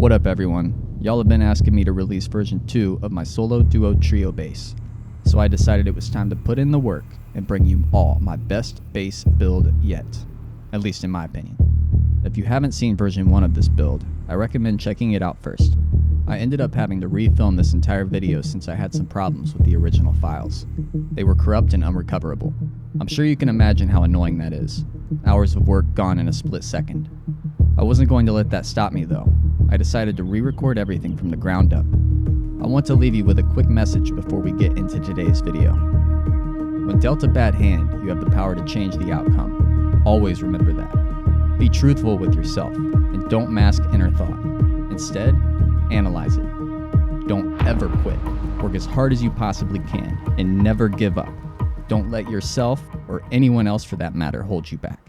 What up everyone? Y'all have been asking me to release version 2 of my solo duo trio bass, so I decided it was time to put in the work and bring you all my best bass build yet, at least in my opinion. If you haven't seen version 1 of this build, I recommend checking it out first. I ended up having to refilm this entire video since I had some problems with the original files. They were corrupt and unrecoverable. I'm sure you can imagine how annoying that is. Hours of work gone in a split second. I wasn't going to let that stop me though. I decided to re-record everything from the ground up. I want to leave you with a quick message before we get into today's video. When dealt a bad hand, you have the power to change the outcome. Always remember that. Be truthful with yourself, and don't mask inner thought. Instead, analyze it. Don't ever quit. Work as hard as you possibly can, and never give up. Don't let yourself, or anyone else for that matter, hold you back.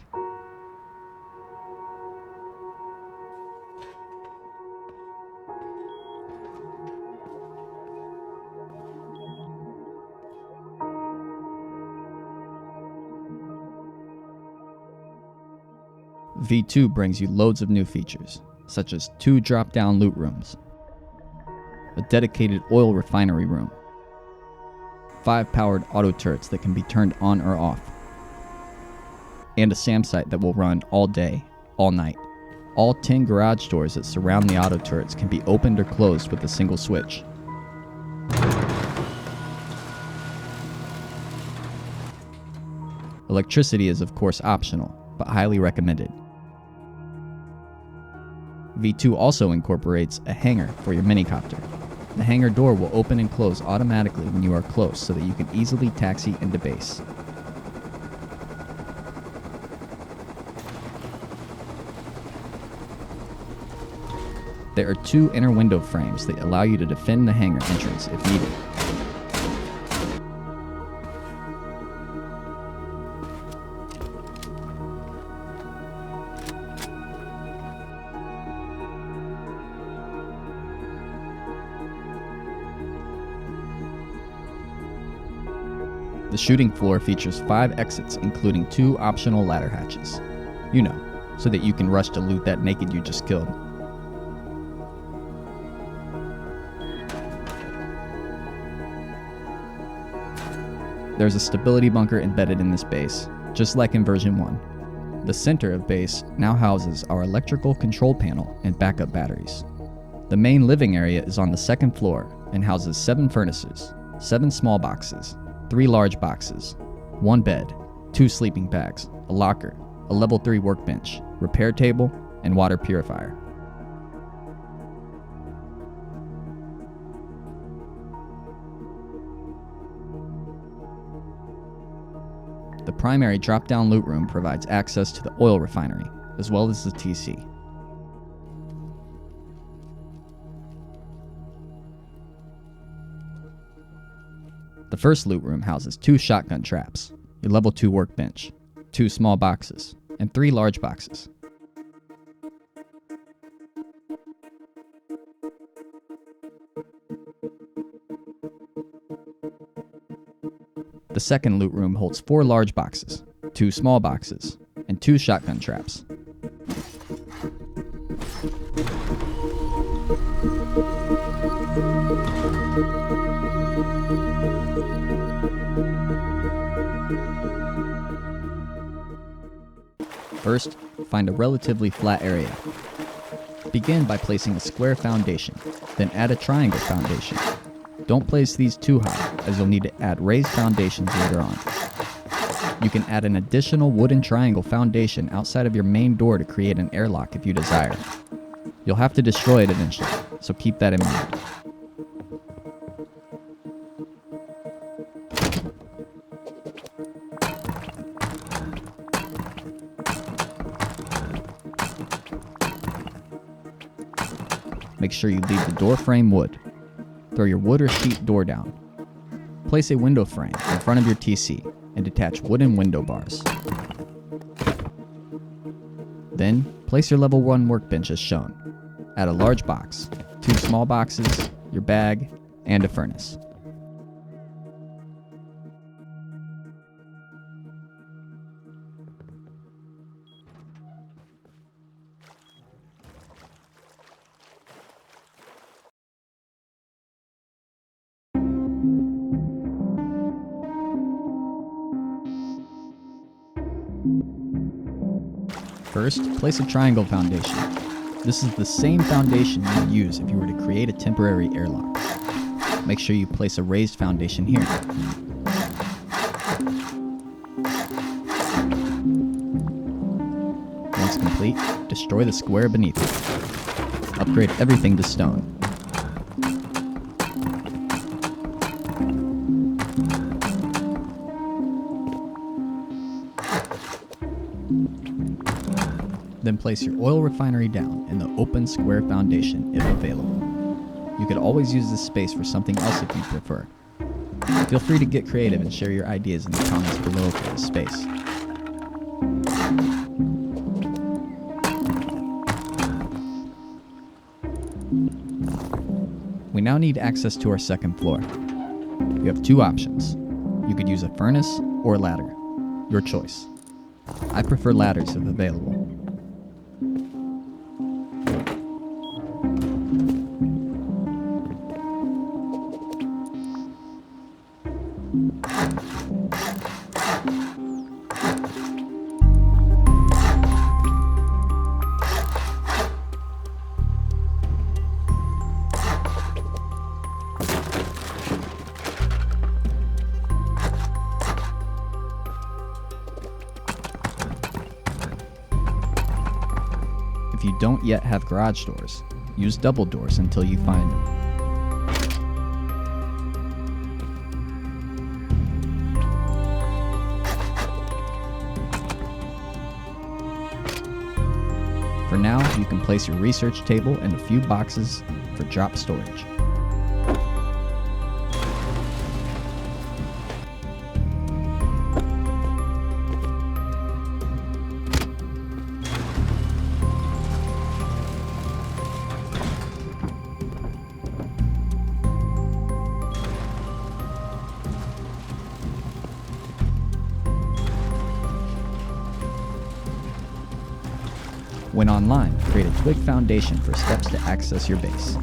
V2 brings you loads of new features, such as 2 drop-down loot rooms, a dedicated oil refinery room, 5 powered auto turrets that can be turned on or off, and a samsite that will run all day, all night. All 10 garage doors that surround the auto turrets can be opened or closed with a single switch. Electricity is of course optional, but highly recommended. V2 also incorporates a hangar for your minicopter. The hangar door will open and close automatically when you are close so that you can easily taxi into base. There are 2 inner window frames that allow you to defend the hangar entrance if needed. The shooting floor features 5 exits, including 2 optional ladder hatches. You know, so that you can rush to loot that naked you just killed. There's a stability bunker embedded in this base, just like in version 1. The center of base now houses our electrical control panel and backup batteries. The main living area is on the 2nd floor and houses 7 furnaces, 7 small boxes, 3 large boxes, 1 bed, 2 sleeping bags, a locker, a level 3 workbench, repair table, and water purifier. The primary drop-down loot room provides access to the oil refinery, as well as the TC. The first loot room houses 2 shotgun traps, a level 2 workbench, 2 small boxes, and 3 large boxes. The second loot room holds 4 large boxes, 2 small boxes, and 2 shotgun traps. First, find a relatively flat area. Begin by placing a square foundation, then add a triangle foundation. Don't place these too high, as you'll need to add raised foundations later on. You can add an additional wooden triangle foundation outside of your main door to create an airlock if you desire. You'll have to destroy it eventually, so keep that in mind. Make sure you leave the door frame wood. Throw your wood or sheet door down. Place a window frame in front of your TC and detach wooden window bars. Then, place your level 1 workbench as shown. Add a large box, 2 small boxes, your bag, and a furnace. First, place a triangle foundation. This is the same foundation you would use if you were to create a temporary airlock. Make sure you place a raised foundation here. Once complete, destroy the square beneath it. Upgrade everything to stone. Then place your oil refinery down in the open square foundation if available. You could always use this space for something else if you prefer. Feel free to get creative and share your ideas in the comments below for this space. We now need access to our second floor. You have two options. You could use a furnace or a ladder. Your choice. I prefer ladders if available. If you don't yet have garage doors, use double doors until you find them. For now, you can place your research table and a few boxes for drop storage. When online, create a twig foundation for steps to access your base.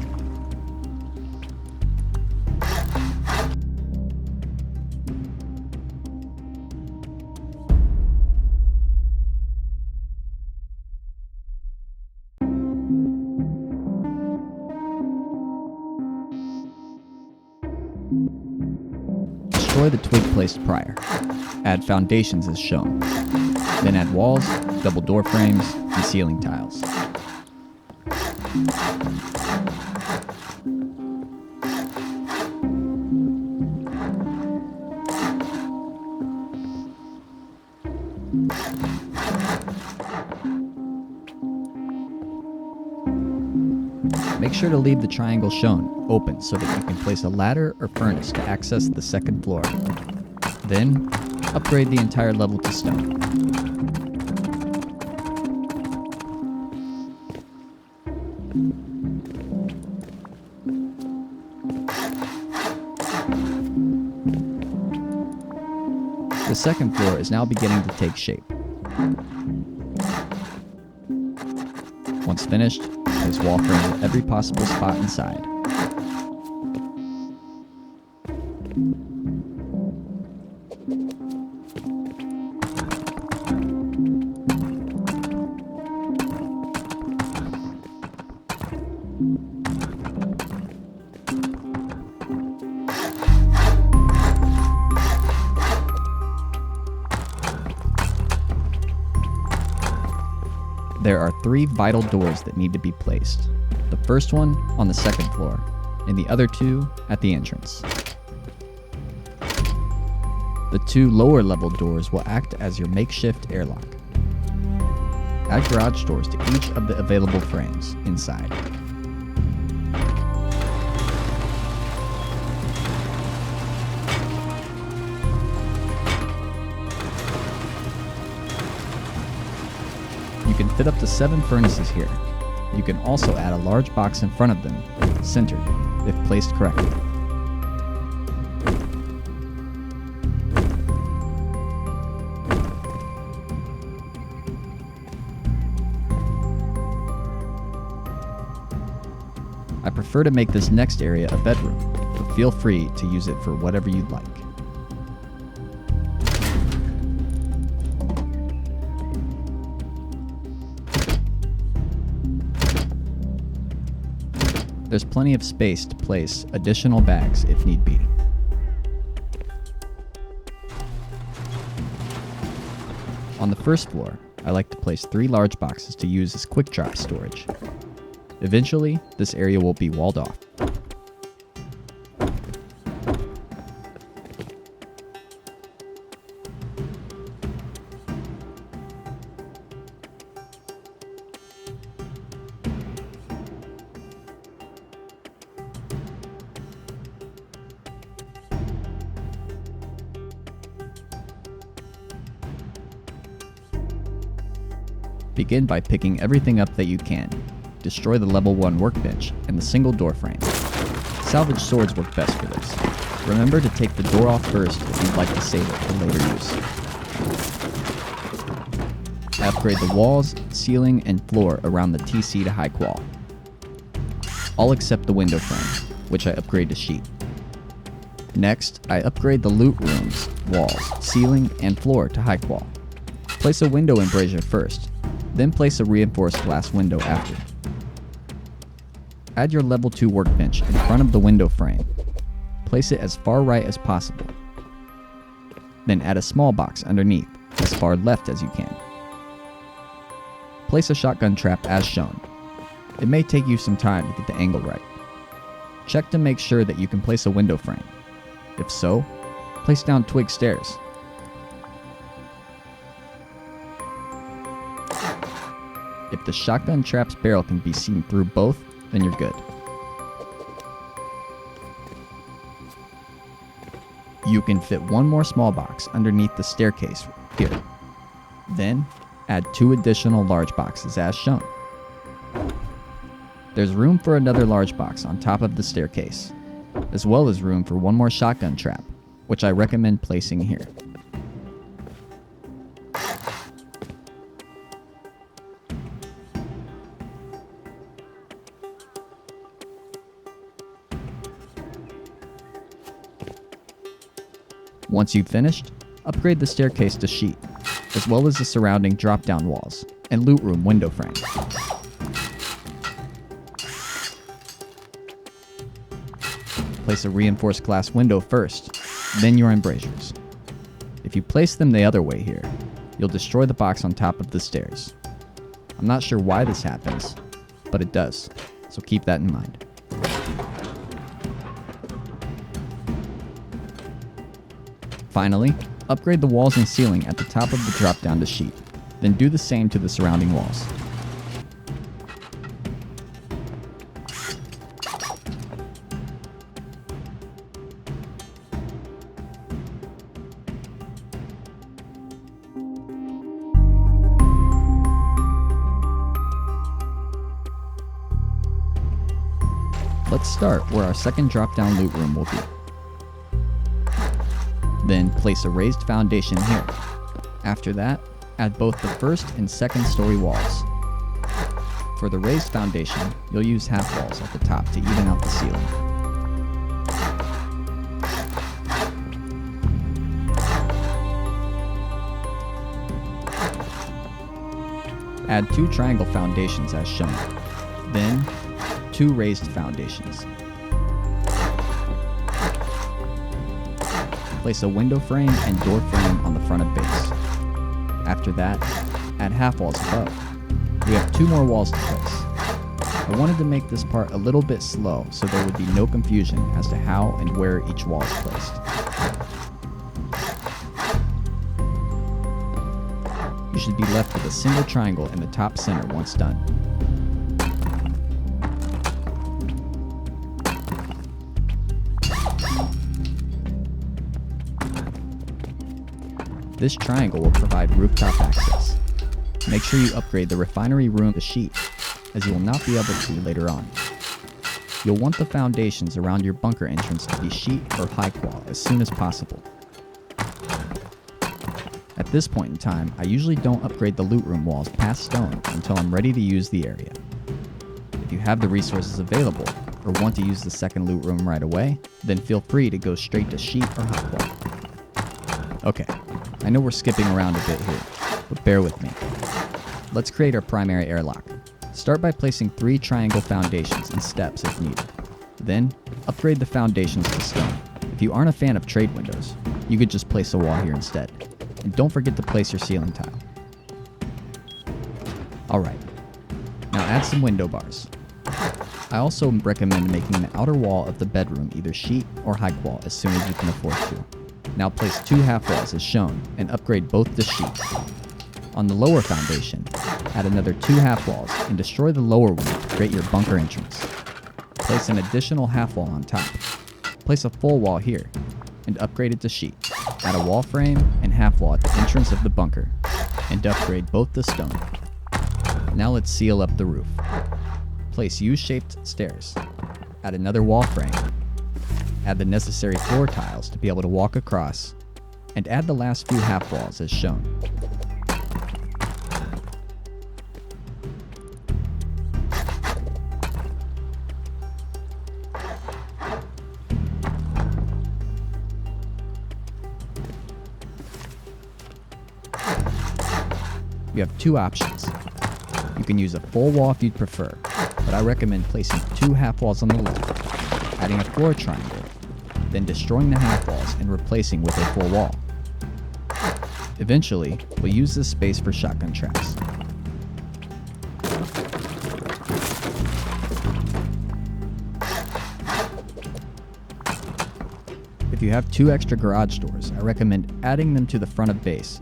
Destroy the twig placed prior. Add foundations as shown. Then add walls, double door frames, and ceiling tiles. Make sure to leave the triangle shown open so that you can place a ladder or furnace to access the second floor. Then, upgrade the entire level to stone. The second floor is now beginning to take shape. Once finished, place wall frames at every possible spot inside. There are 3 vital doors that need to be placed. The first one on the second floor, and the other 2 at the entrance. The 2 lower level doors will act as your makeshift airlock. Add garage doors to each of the available frames inside. You can fit up to 7 furnaces here. You can also add a large box in front of them, centered, if placed correctly. I prefer to make this next area a bedroom, but feel free to use it for whatever you'd like. There's plenty of space to place additional bags if need be. On the first floor, I like to place 3 large boxes to use as quick drop storage. Eventually, this area will be walled off. Begin by picking everything up that you can. Destroy the level 1 workbench and the single door frame. Salvage swords work best for this. Remember to take the door off first if you'd like to save it for later use. I upgrade the walls, ceiling, and floor around the TC to high qual. All except the window frame, which I upgrade to sheet. Next, I upgrade the loot rooms, walls, ceiling, and floor to high qual. Place a window embrasure first, then place a reinforced glass window after. Add your level 2 workbench in front of the window frame. Place it as far right as possible. Then add a small box underneath, as far left as you can. Place a shotgun trap as shown. It may take you some time to get the angle right. Check to make sure that you can place a window frame. If so, place down twig stairs. If the shotgun trap's barrel can be seen through both, then you're good. You can fit one more small box underneath the staircase here. Then, add 2 additional large boxes as shown. There's room for another large box on top of the staircase, as well as room for one more shotgun trap, which I recommend placing here. Once you've finished, upgrade the staircase to sheet, as well as the surrounding drop-down walls and loot room window frame. Place a reinforced glass window first, then your embrasures. If you place them the other way here, you'll destroy the box on top of the stairs. I'm not sure why this happens, but it does, so keep that in mind. Finally, upgrade the walls and ceiling at the top of the drop-down to sheet, then do the same to the surrounding walls. Let's start where our second drop-down loot room will be. Then place a raised foundation here. After that, add both the first and second story walls. For the raised foundation, you'll use half walls at the top to even out the ceiling. Add 2 triangle foundations as shown. Then, 2 raised foundations. Place a window frame and door frame on the front of base. After that, add half walls above. We have 2 more walls to place. I wanted to make this part a little bit slow so there would be no confusion as to how and where each wall is placed. You should be left with a single triangle in the top center once done. This triangle will provide rooftop access. Make sure you upgrade the refinery room to sheet, as you will not be able to later on. You'll want the foundations around your bunker entrance to be sheet or high qual as soon as possible. At this point in time, I usually don't upgrade the loot room walls past stone until I'm ready to use the area. If you have the resources available, or want to use the second loot room right away, then feel free to go straight to sheet or high qual. Okay. I know we're skipping around a bit here, but bear with me. Let's create our primary airlock. Start by placing 3 triangle foundations and steps if needed. Then, upgrade the foundations to stone. If you aren't a fan of trade windows, you could just place a wall here instead. And don't forget to place your ceiling tile. Alright, now add some window bars. I also recommend making the outer wall of the bedroom either sheet or high wall as soon as you can afford to. Now place 2 half walls as shown and upgrade both to sheet. On the lower foundation, add another 2 half walls and destroy the lower one to create your bunker entrance. Place an additional half wall on top. Place a full wall here and upgrade it to sheet. Add a wall frame and half wall at the entrance of the bunker and upgrade both to stone. Now let's seal up the roof. Place U-shaped stairs. Add another wall frame. Add the necessary floor tiles to be able to walk across, and add the last few half walls as shown. You have 2 options. You can use a full wall if you'd prefer, but I recommend placing 2 half walls on the left, adding a floor triangle, then destroying the half walls and replacing with a full wall. Eventually, we'll use this space for shotgun traps. If you have 2 extra garage doors, I recommend adding them to the front of base,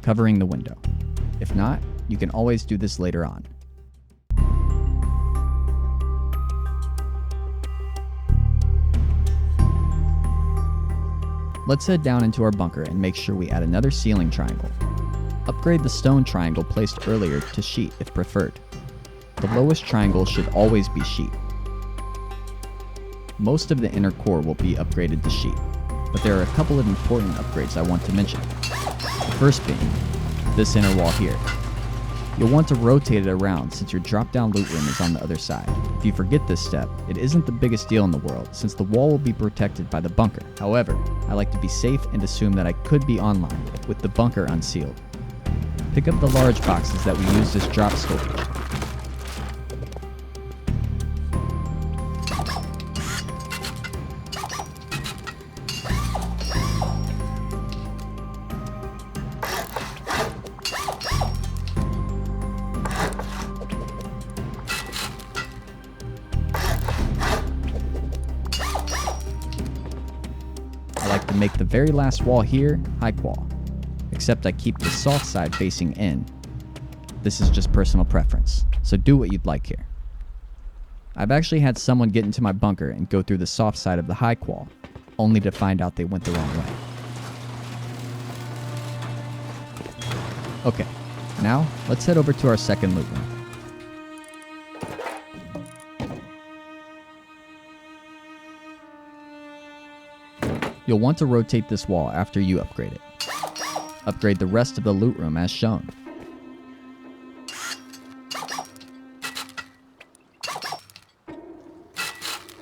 covering the window. If not, you can always do this later on. Let's head down into our bunker and make sure we add another ceiling triangle. Upgrade the stone triangle placed earlier to sheet if preferred. The lowest triangle should always be sheet. Most of the inner core will be upgraded to sheet, but there are a couple of important upgrades I want to mention. The first being this inner wall here. You'll want to rotate it around since your drop-down loot room is on the other side. If you forget this step, it isn't the biggest deal in the world since the wall will be protected by the bunker. However, I like to be safe and assume that I could be online with the bunker unsealed. Pick up the large boxes that we used as drop storage. To make the very last wall here high wall, except I keep the soft side facing in. This is just personal preference, so do what you'd like here. I've actually had someone get into my bunker and go through the soft side of the high wall, only to find out they went the wrong way. Okay, now let's head over to our second loot room. You'll want to rotate this wall after you upgrade it. Upgrade the rest of the loot room as shown.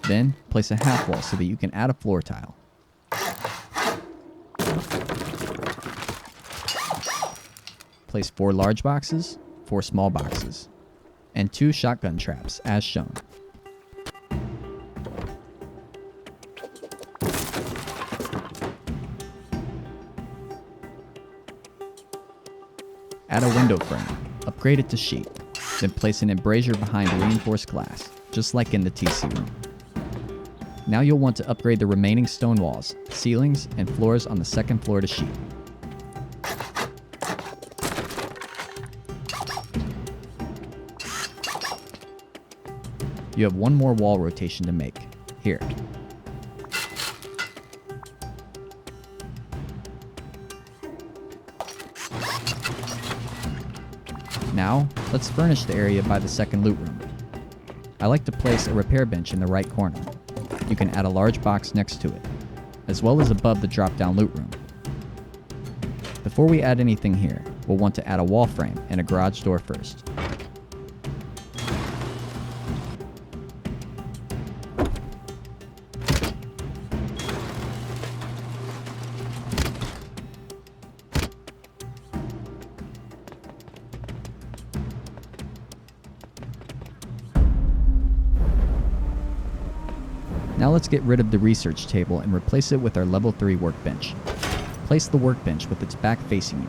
Then, place a half wall so that you can add a floor tile. Place 4 large boxes, 4 small boxes, and 2 shotgun traps as shown. Add a window frame, upgrade it to sheet, then place an embrasure behind reinforced glass, just like in the TC room. Now you'll want to upgrade the remaining stone walls, ceilings, and floors on the second floor to sheet. You have one more wall rotation to make, here. Now, let's furnish the area by the second loot room. I like to place a repair bench in the right corner. You can add a large box next to it, as well as above the drop-down loot room. Before we add anything here, we'll want to add a wall frame and a garage door first. Now let's get rid of the research table and replace it with our level 3 workbench. Place the workbench with its back facing you.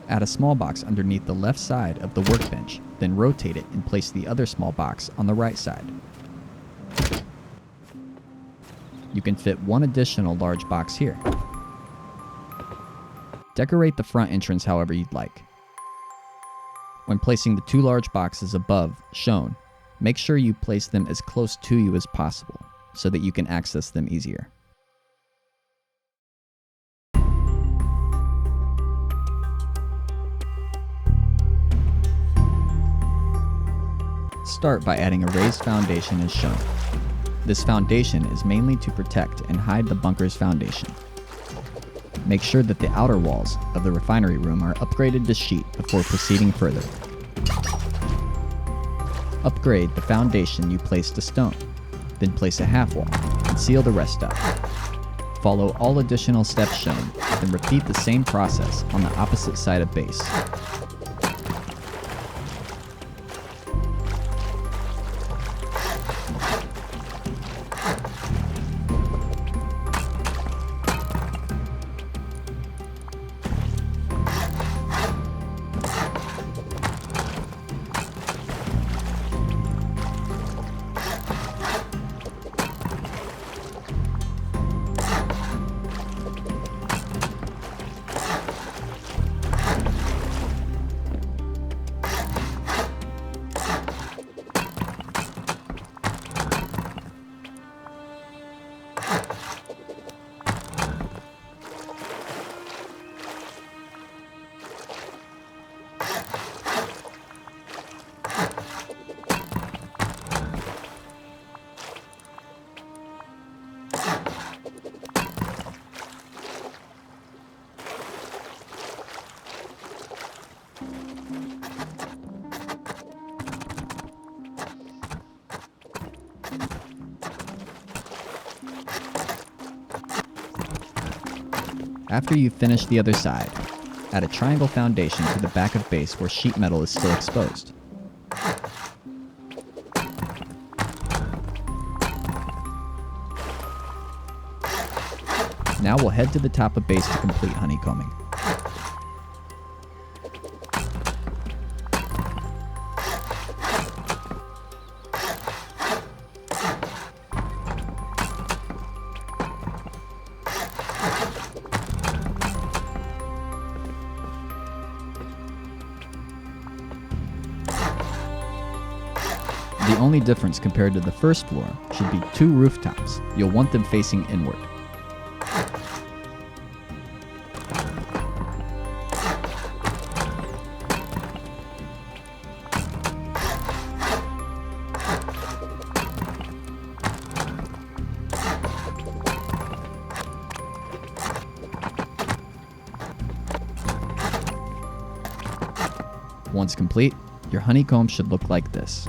Add a small box underneath the left side of the workbench, then rotate it and place the other small box on the right side. You can fit one additional large box here. Decorate the front entrance however you'd like. When placing the 2 large boxes above shown, make sure you place them as close to you as possible so that you can access them easier. Start by adding a raised foundation as shown. This foundation is mainly to protect and hide the bunker's foundation. Make sure that the outer walls of the refinery room are upgraded to sheet before proceeding further. Upgrade the foundation you placed to stone, then place a half wall and seal the rest up. Follow all additional steps shown, then repeat the same process on the opposite side of base. After you've finished the other side, add a triangle foundation to the back of base where sheet metal is still exposed. Now we'll head to the top of base to complete honeycombing. The only difference compared to the first floor should be 2 rooftops. You'll want them facing inward. Once complete, your honeycomb should look like this.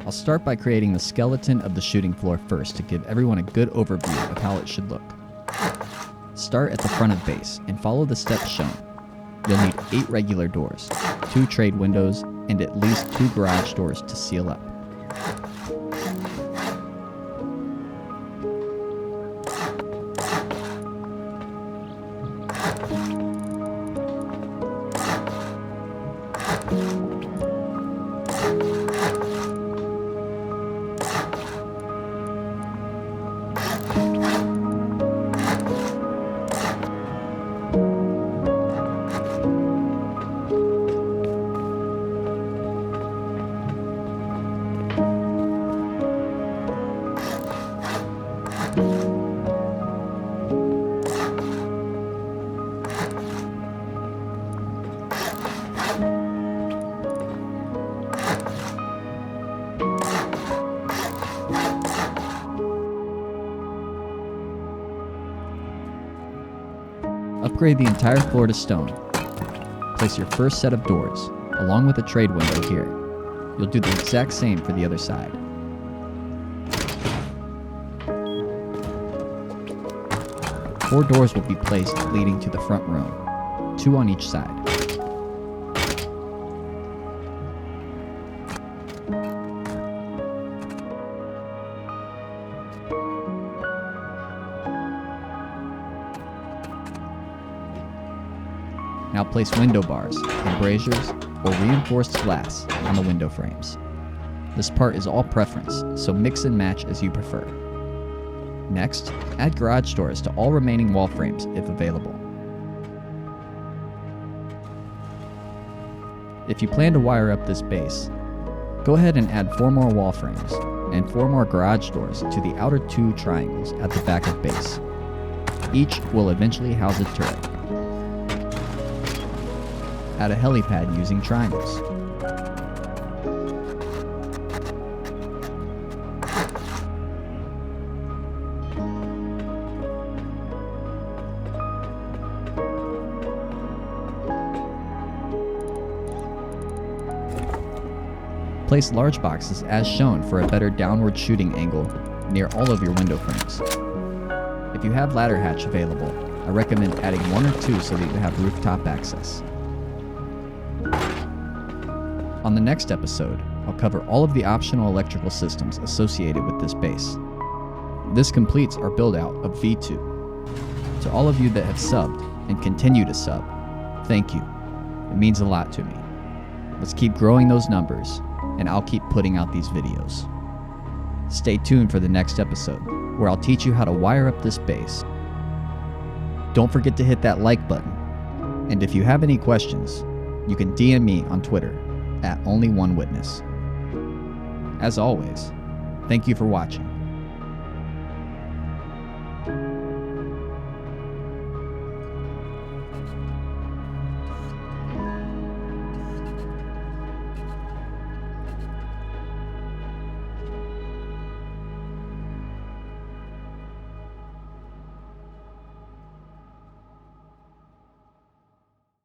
I'll start by creating the skeleton of the shooting floor first to give everyone a good overview of how it should look. Start at the front of base and follow the steps shown. You'll need 8 regular doors, 2 trade windows, and at least 2 garage doors to seal up. Upgrade the entire floor to stone. Place your first set of doors, along with a trade window here. You'll do the exact same for the other side. Four doors will be placed leading to the front room, 2 on each side. Now place window bars, embrasures, or reinforced glass on the window frames. This part is all preference, so mix and match as you prefer. Next, add garage doors to all remaining wall frames if available. If you plan to wire up this base, go ahead and add 4 more wall frames and 4 more garage doors to the outer 2 triangles at the back of base. Each will eventually house a turret. Add a helipad using triangles. Place large boxes as shown for a better downward shooting angle near all of your window frames. If you have ladder hatch available, I recommend adding 1 or 2 so that you have rooftop access. On the next episode, I'll cover all of the optional electrical systems associated with this base. This completes our build out of V2. To all of you that have subbed and continue to sub, thank you. It means a lot to me. Let's keep growing those numbers, and I'll keep putting out these videos. Stay tuned for the next episode, where I'll teach you how to wire up this base. Don't forget to hit that like button, and if you have any questions, you can DM me on Twitter @OnlyOneWitness. As always, thank you for watching.